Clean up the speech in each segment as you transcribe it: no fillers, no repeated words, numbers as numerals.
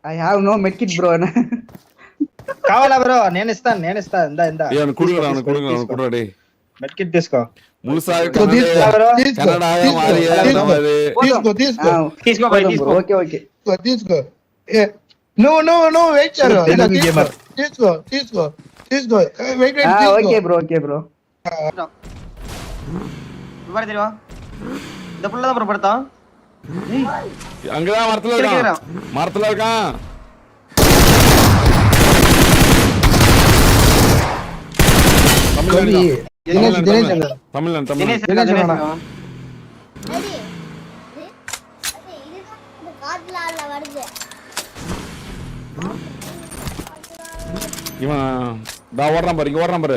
I have no medkit bro. కావాలా bro? నేను ఇస్తాను ఇందా కుడుగా డేయ్ మెడ్కిట్ తీసుకో. ములుసా తీసుకో తీసుకో. నువ్వు వెయిట్ చేయరు. తీసుకో వెయిట్ Okay bro. இவ்வாறு தெரியுமா இந்த புள்ள தான் ப்ரோ படுத்தான். அங்கதான் மரத்துல இருக்கான். தமிழன் தினேஷ் இருக்கா, தினேஷ் இருக்கா? இவன் ஓடுறான் பாரு, இங்க ஓடுறான் பாரு,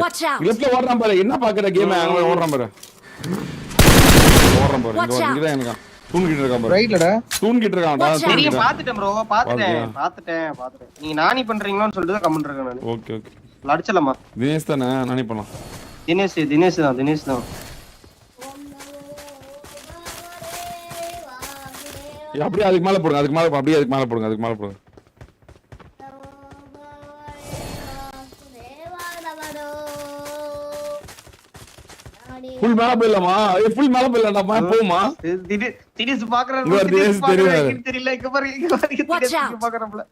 லெஃப்ட்ல ஓடுறான் பாரு. என்ன பாக்குற கேம்? அங்க ஓடுறான் பாரு, இங்கதான் எனக்கு தூங்கிட்டு இருக்கான் பாரு. ரைட்லடா தூங்கிட்டு இருக்கான்டா. தெரியும், பாத்துட்டேன் ப்ரோ, பாத்துட்டேன். நீங்க நானி பண்றீங்களோன்னு சொல்லிட்டு தான் கமெண்ட் இருக்கேன் நான். ஓகே அடிச்சலாமா? தினேஷ் தானே நானே பண்ணலாம். தினேஷ் தான். அப்படியே அதுக்கு மேல போடுங்க, அதுக்கு மேல போடுங்க. ஃபுல் மேல போயிடலாமா? ஃபுல் மேல போயிடலாம்டா, போமா? தினேஷ் பாக்குறாரு, தெரியல. இங்க பாருங்க பாக்குறப்பல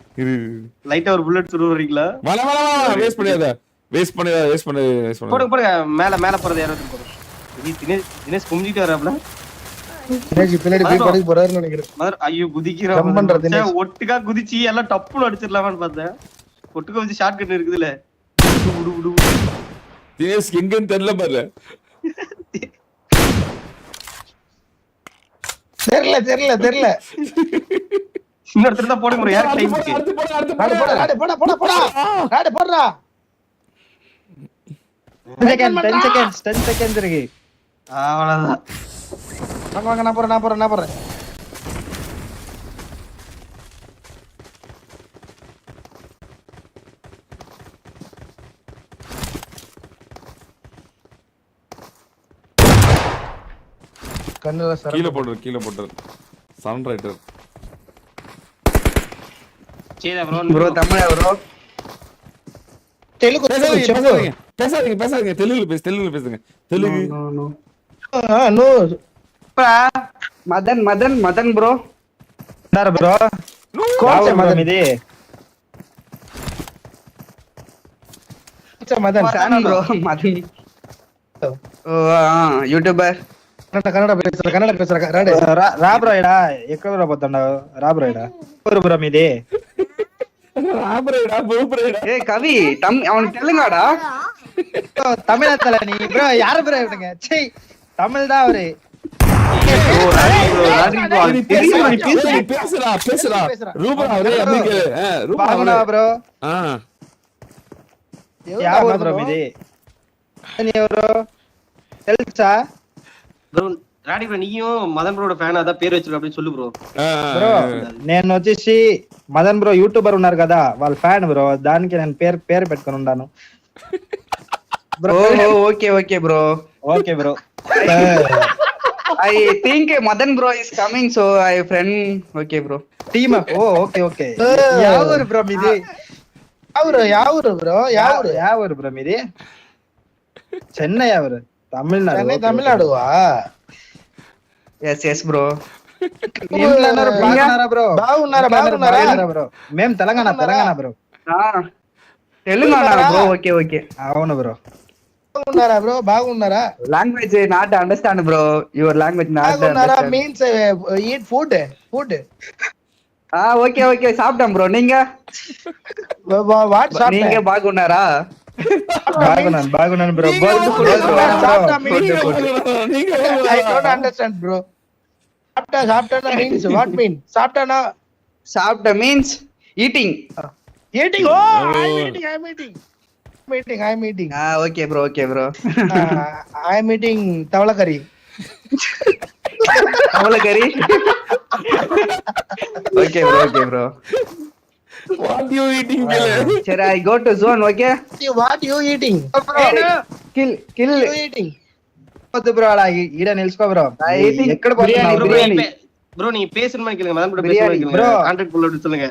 லைட்டா ஒரு புல்லட் சுடுறீங்களா? வேணாம் வேஸ்ட் பண்ணாத. போடுங்க மேல போறது யாரோ போடுங்க. தினேஷ் குமிஞ்சிட்டு வராப்ல. பின்னாடி போய் படுக்க போறாருன்னு நினைக்கிறேன். ஐயோ குதிக்கிறான். ஒட்டுக்கா குதிச்சு எல்லாம் டப்புன்னு அடிச்சிடலாமான்னு பார்த்தேன். ஒட்டுக்கா வந்து ஷார்ட் கட் இருக்குதுல்ல. தினேஷ் எங்கன்னு தெரியல பாரு. தெரியல. இன்னொருத்தர் தான் போட முடியும். யார் டைம் இருக்கு? போடுறா. 10 seconds இருக்கு. அவ்வளவுதான். வாங்க நான் போறேன். கீழே போட்டு சவுண்ட் ரைட்டர். சேதா bro தமிழா bro. தெலுங்கு பேசாதீங்க. தெலுங்குல பேசுங்க. தெலுங்கு. No Madan bro. யார bro? கோச்ச மதன் இது. Madan fan bro. Madan. YouTuber. Kannada పేసరా రాబ్రాయిడా ఎక్కడ పోతాండా రాబ్రాయిడా ఎవరు బ్రో మీది ராபரேடா பூபரேடா ஏய் கவி அவனுக்கு தெலுங்காடா தமிழத்துல நீ ப்ரோ யாரு ப்ரோ இவனுங்க சீ தமிழ் தான் அவரு பேசுறா ரூபா அவரே அப்படியே ரூபா பாகுனா ப்ரோ யாரு ப்ரோ మీది நீ ఎవరు తెలుసా బ్రో రాడి బ్రో నీயும் మదన్ బ్రోட ఫ్యాన్ అదా పేరు వచ్చి அப்படி சொல்லு బ్రో బ్రో నేను వచ్చేసి మదన్ బ్రో యూట్యూబర్ ఉన్నారు కదా వాళ్ళ ఫ్యాన్ బ్రో దానికి నేను పేరు పెట్టుకొని ఉన్నాను bro okay bro I think Madan bro is coming so I friend okay bro team up okay ಯಾವರು ಬ್ರೋ మీది ಯಾವರು ಬ್ರೋ మీది చెన్నై ఎవరు తమిళనాడువా yes bro బాగున్నారా బ్రో మేము Telangana bro Telangana bro okay అవును బ్రో బాగున్నారా language not understand bro your language not understand means eat food okay சாப்பிட்டேன் bro நீங்க what நீங்க பாகுனாரா బాగున్నాను bro I don't understand bro சாப்பிட்டா means what mean சாப்பிட்டா means eating I'm eating okay bro I'm eating tavla curry okay bro what you eating sir I go to zone okay what you eating kill you eating போது bro ஈட நில்ஸ்கோ bro எக்கட biryani bro நீங்க பேசணும்னு கேளுங்க மதன் கூட பேசணும்னு கேளுங்க contact பண்ண சொல்லுங்க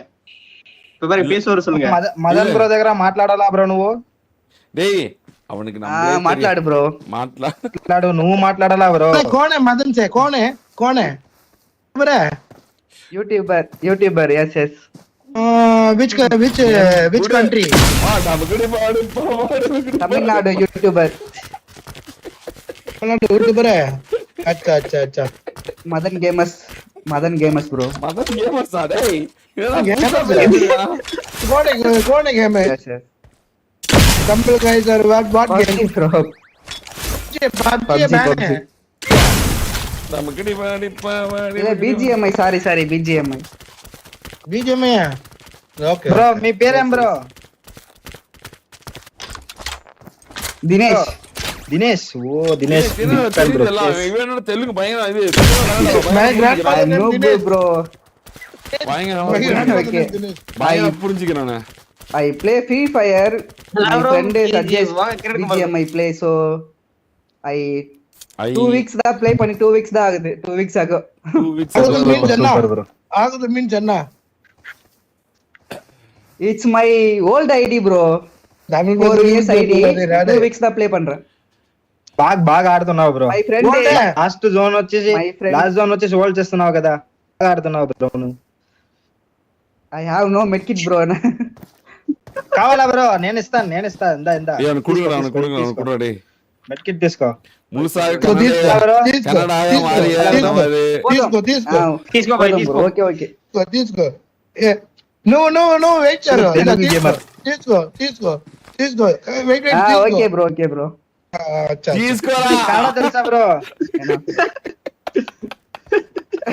இப்ப பாருங்க பேசுவாரு சொல்லுங்க. మదన్ బ్రో దగ్గర మాట్లాడాలా బ్రో నువ్వు? டேய் அவனுக்கு మాట్లాడు బ్రో. మాట్లాడు నువ్వు మాట్లాడాలా బ్రో? कौन है मदन से? कौन है bro? YouTuber yes yes. which country? Tamil Nadu YouTuber. YouTuber है? अच्छा Madan gamers bro. Madan gamers டேய் कौन है गेम है? yes yes. कंपल गाइस और what PUBG game? bro. PUBG ban है. நமக்கு இல்ல BGMI సారీ BGMI. BGMI है. ओके. బ్రో మీ పేరేం బ్రో? దినేష్. దినేష్. ఓ దినేష్ இவனோட தெலுங்கு பயங்கர இது मैं grandfather name दिनेश bro. பயங்கர दिनेश. பயங்கர புரிஞ்சுக்கிறானே. I play Free Fire. My bro. friend suggest BGMI play so I 2 weeks da play பண்ணி 2 weeks da ஆகுது. 2 weeks ago. 2 weeks आगुदु means जन्ना. Super bro. आगुदु means जन्ना. It's my old ID bro. Tamil 4 years ID. 2 में weeks da play பண்றேன். బాగా ఆడుతున్నావు bro. My friend last zone వచ్చేసి హోల్డ్ చేస్తున్నావు కదా, బాగా ఆడుతున్నావు బ్రో నువ్వు. I have no medkit bro. కావాలా బ్రో? నేను ఇస్తాను ఇందా ஏன் குடுங்கடா டேய் మెడ్ కిట్ తీసుకో. முழுசா తీసుకో கனடாயா மாறியா அது తీసుకో బై తీసుకో. ఓకే. తీసుకో. నువ్వు వెయిట్ చేయరు. తీసుకో వెయిట్ ఓకే బ్రో. अच्छा తీసుకోరా. కన్నడ తెలుసా బ్రో?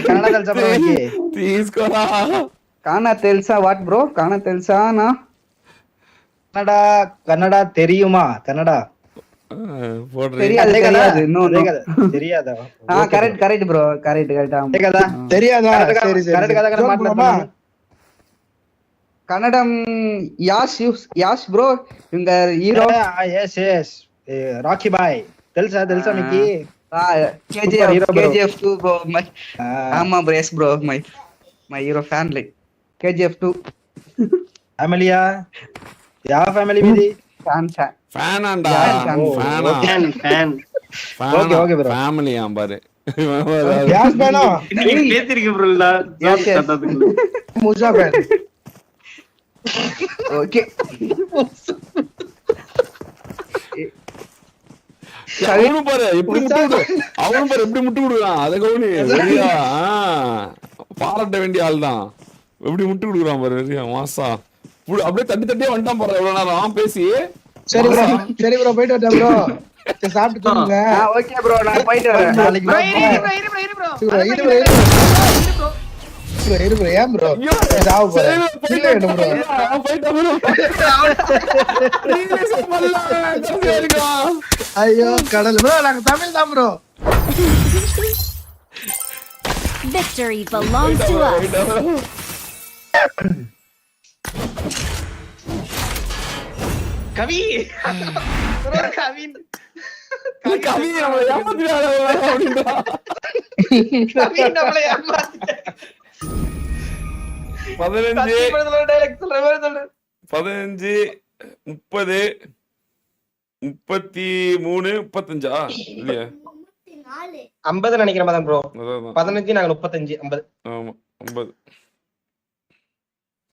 కన్నడ తెలుసా బ్రో నీకు? తీసుకోరా. కానా తెలుసా వాట్ బ్రో? కానా తెలుసా నా? కన్నడ தெரியுமா? కన్నడ போடுறேன் தெரியாது நோ అదే కదా తెలియదా? కరెక్ట్ బ్రో కరెక్ట్ అదే కదా தெரியாதா? சரி కరెక్ట్ కదా కదా మాట్లాడుతున్నాను. కన్నడం యాష్ బ్రో ఇంగ హీరో ఎస్ రాకీ బాయ్ తెలుసా మీకు? KGF 2 bro. ஆமா bro, yes bro, my hero family KGF 2 ఫ్యామిలీయా? యా ఫ్యామిలీ మీది? ஃபேன் ஆண்டா ஃபேன் ఓకే బ్రో. ஃபேமிலி பாரு यास बनो இன்னைக்கு பேத்திருக்கு bro இல்ல சத்தத்துக்கு मुजा बहन. ஓகே. அவனும் பாரு எப்படி முட்டு விடுறான். அத கவுனி சரியா பாராட்ட வேண்டிய ஆள் தான். எப்படி முட்டு விடுறான் பாரு சரியா மாசா. அப்படியே தட்டியே வந்துட்டான் பாரு. எவ்வளவு நேரம் பேசி. சரி ப்ரோ போயிட்டு வரேன் ப்ரோ. சாப்பிட்டு தூங்குங்க. ஓகே ப்ரோ நான் போயிட்டு வரேன். நாளைக்கு ப்ரோ இரு ப்ரோ ஏன் ப்ரோ சாவு போறேன். இல்ல ப்ரோ ஐயோ கடல் ப்ரோ நாங்க தமிழ் தான் bro. Victory belongs to us. கவி நம்மள ஏமாத்திட்டான். 15 30 33 35 இல்லையா 50 நினைக்கிறேன் மதன் ப்ரோ. அதான் 15 நாங்க 35 50. ஆமா 50